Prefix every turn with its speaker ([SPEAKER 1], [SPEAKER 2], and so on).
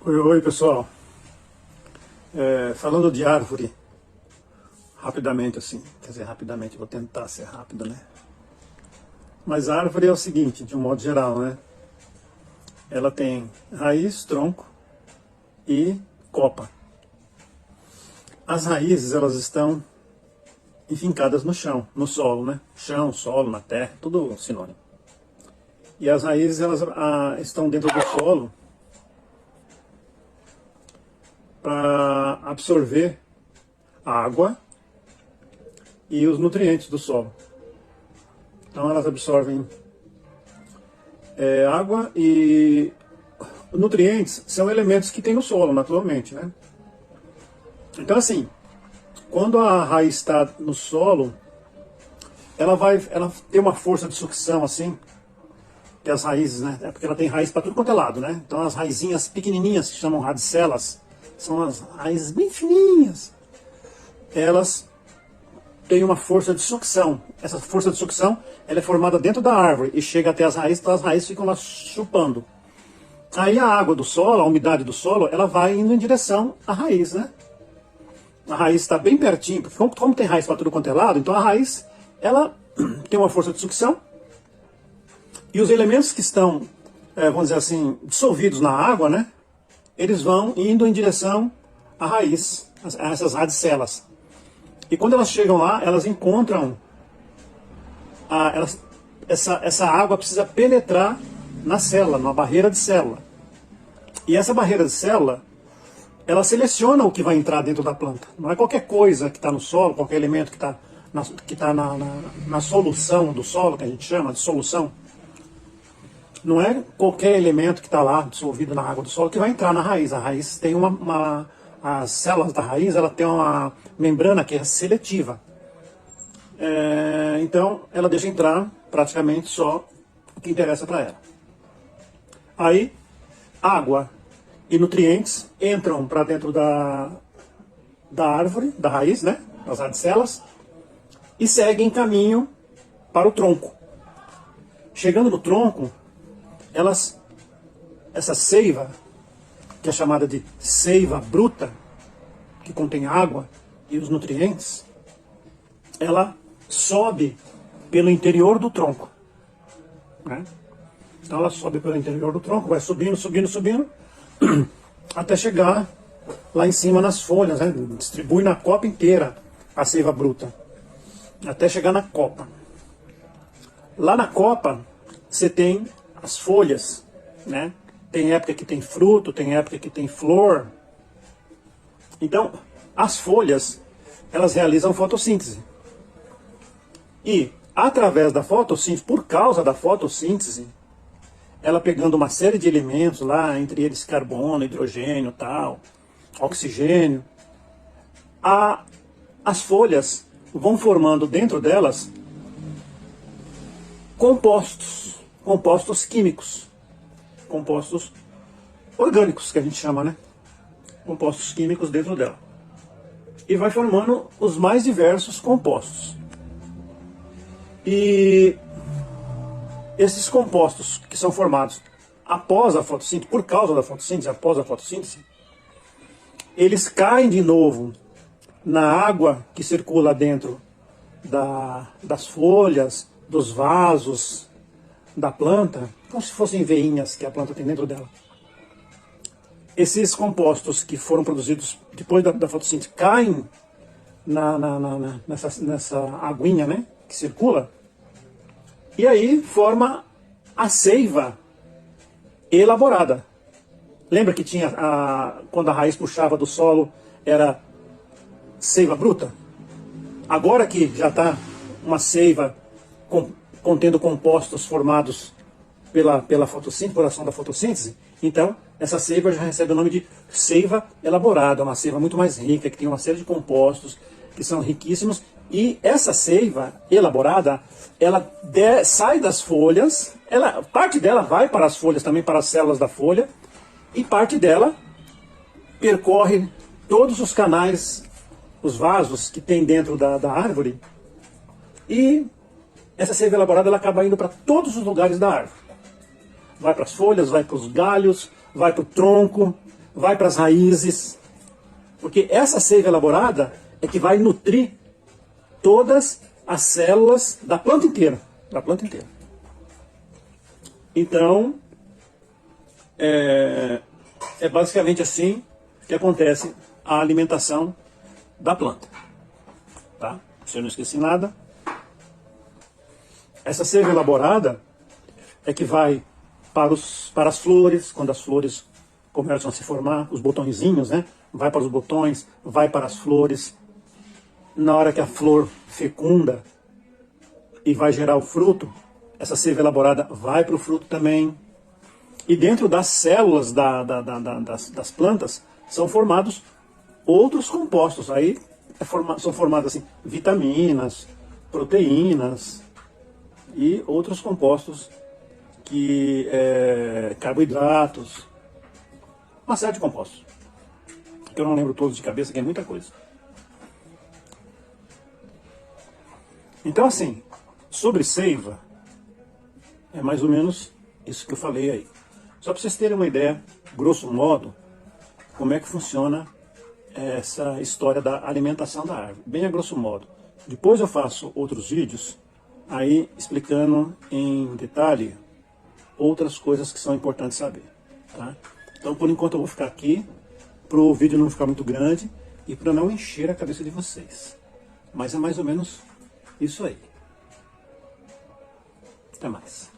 [SPEAKER 1] Oi, pessoal. Falando de árvore, rapidamente assim, quer dizer, rapidamente, vou tentar ser rápido, né? Mas a árvore é o seguinte, de um modo geral, né? Ela tem raiz, tronco e copa. As raízes, elas estão enfincadas no chão, no solo, né? Chão, solo, na terra, tudo sinônimo. E as raízes, elas estão dentro do solo para absorver a água e os nutrientes do solo. Então elas absorvem água e nutrientes são elementos que tem no solo, naturalmente, né? Então assim, quando a raiz está no solo, ela tem uma força de sucção assim, que as raízes, né? É porque ela tem raiz para tudo quanto é lado, né? Então as raizinhas pequenininhas, que chamam radicelas, são as raízes bem fininhas. Elas têm uma força de sucção. Essa força de sucção, ela é formada dentro da árvore e chega até as raízes, então as raízes ficam lá chupando. Aí a água do solo, a umidade do solo, ela vai indo em direção à raiz, né? A raiz está bem pertinho, porque como tem raiz para tudo quanto é lado, então a raiz, ela tem uma força de sucção e os elementos que estão, vamos dizer assim, dissolvidos na água, né? Eles vão indo em direção à raiz, a essas radicelas. E quando elas chegam lá, elas encontram, essa água precisa penetrar na célula, na barreira de célula. E essa barreira de célula, ela seleciona o que vai entrar dentro da planta. Não é qualquer coisa que está no solo, qualquer elemento que está na solução do solo, que a gente chama de solução. Não é qualquer elemento que está lá dissolvido na água do solo que vai entrar na raiz. A raiz tem as células da raiz, ela tem uma membrana que é seletiva. Então ela deixa entrar praticamente só o que interessa para ela. Aí água e nutrientes entram para dentro da árvore, da raiz, né, das radicelas, e seguem caminho para o tronco. Chegando no tronco, essa seiva, que é chamada de seiva bruta, que contém água e os nutrientes, ela sobe pelo interior do tronco, né? Então ela sobe pelo interior do tronco, vai subindo, subindo, subindo, até chegar lá em cima nas folhas, né? Distribui na copa inteira a seiva bruta, até chegar na copa. Lá na copa você tem as folhas, né? Tem época que tem fruto, tem época que tem flor. Então, as folhas, elas realizam fotossíntese. E, através da fotossíntese, por causa da fotossíntese, ela pegando uma série de elementos lá, entre eles carbono, hidrogênio, tal, oxigênio, as folhas vão formando dentro delas compostos químicos, compostos orgânicos, que a gente chama, né? Compostos químicos dentro dela. E vai formando os mais diversos compostos. E esses compostos que são formados após a fotossíntese, por causa da fotossíntese, após a fotossíntese, eles caem de novo na água que circula dentro das folhas, dos vasos da planta, como se fossem veinhas que a planta tem dentro dela. Esses compostos que foram produzidos depois da fotossíntese caem nessa aguinha, né, que circula, e aí forma a seiva elaborada. Lembra que tinha, quando a raiz puxava do solo, era seiva bruta? Agora que já está uma seiva contendo compostos formados pela fotossíntese, por ação da fotossíntese, então essa seiva já recebe o nome de seiva elaborada, uma seiva muito mais rica, que tem uma série de compostos que são riquíssimos, e essa seiva elaborada, ela sai das folhas, parte dela vai para as folhas, também para as células da folha, e parte dela percorre todos os canais, os vasos que tem dentro da árvore, e essa seiva elaborada ela acaba indo para todos os lugares da árvore. Vai para as folhas, vai para os galhos, vai para o tronco, vai para as raízes, porque essa seiva elaborada é que vai nutrir todas as células da planta inteira, Então, é basicamente assim que acontece a alimentação da planta, tá? Se eu não esqueci nada, essa seiva elaborada é que vai para as flores, quando as flores começam a se formar, os botõezinhos, né? Vai para os botões, vai para as flores. Na hora que a flor fecunda e vai gerar o fruto, essa seiva elaborada vai para o fruto também. E dentro das células das plantas são formados outros compostos. Aí são formadas assim, vitaminas, proteínas e outros compostos carboidratos, uma série de compostos, que eu não lembro todos de cabeça, que é muita coisa. Então assim, sobre seiva, é mais ou menos isso que eu falei aí. Só para vocês terem uma ideia, grosso modo, como é que funciona essa história da alimentação da árvore. Bem a grosso modo. Depois eu faço outros vídeos aí explicando em detalhe outras coisas que são importantes saber. Tá? Então por enquanto eu vou ficar aqui, para o vídeo não ficar muito grande e para não encher a cabeça de vocês. Mas é mais ou menos isso aí. Até mais.